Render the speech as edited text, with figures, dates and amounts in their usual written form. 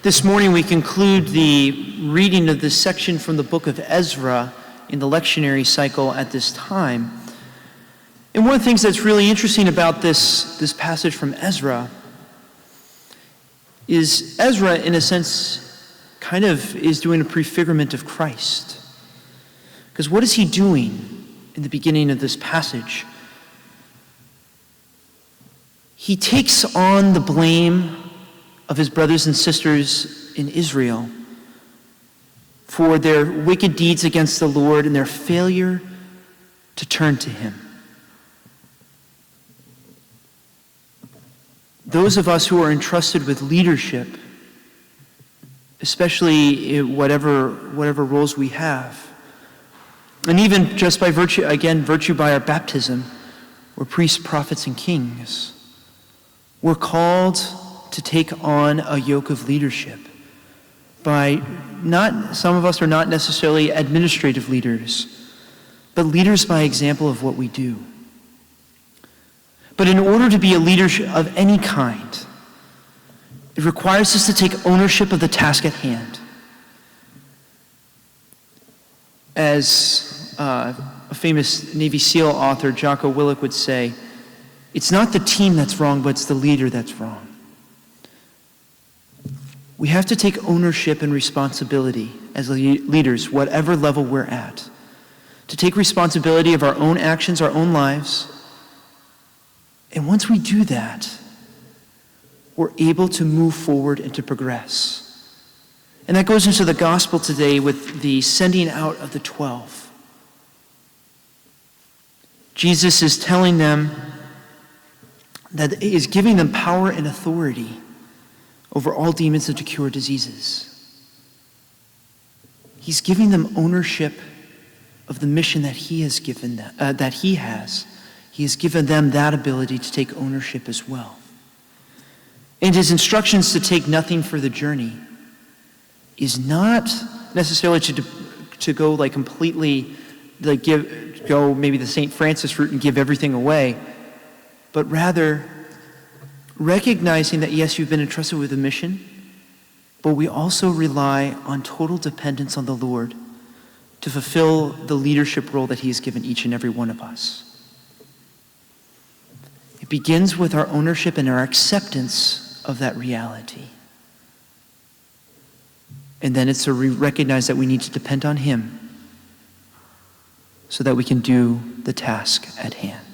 This morning we conclude the reading of this section from the book of Ezra in the lectionary cycle at this time. And one of the things that's really interesting about this passage from Ezra is Ezra, in a sense, kind of is doing a prefigurement of Christ. Because what is he doing in the beginning of this passage? He takes on the blame of his brothers and sisters in Israel for their wicked deeds against the Lord and their failure to turn to him. Those of us who are entrusted with leadership, especially in whatever roles we have, and even just by virtue by our baptism, we're priests, prophets, and kings. We're called to take on a yoke of leadership some of us are not necessarily administrative leaders, but leaders by example of what we do. But in order to be a leader of any kind, it requires us to take ownership of the task at hand. As a famous Navy SEAL author, Jocko Willink, would say, it's not the team that's wrong, but it's the leader that's wrong. We have to take ownership and responsibility as leaders, whatever level we're at, to take responsibility of our own actions, our own lives. And once we do that, we're able to move forward and to progress. And that goes into the gospel today with the sending out of the 12. Jesus is telling them that he is giving them power and authority over all demons and to cure diseases. He's giving them ownership of the mission that he has given them, He has given them that ability to take ownership as well. And his instructions to take nothing for the journey is not necessarily to go completely go maybe the St. Francis route and give everything away, but rather recognizing that, yes, you've been entrusted with a mission, but we also rely on total dependence on the Lord to fulfill the leadership role that he has given each and every one of us. It begins with our ownership and our acceptance of that reality. And then it's to recognize that we need to depend on him so that we can do the task at hand.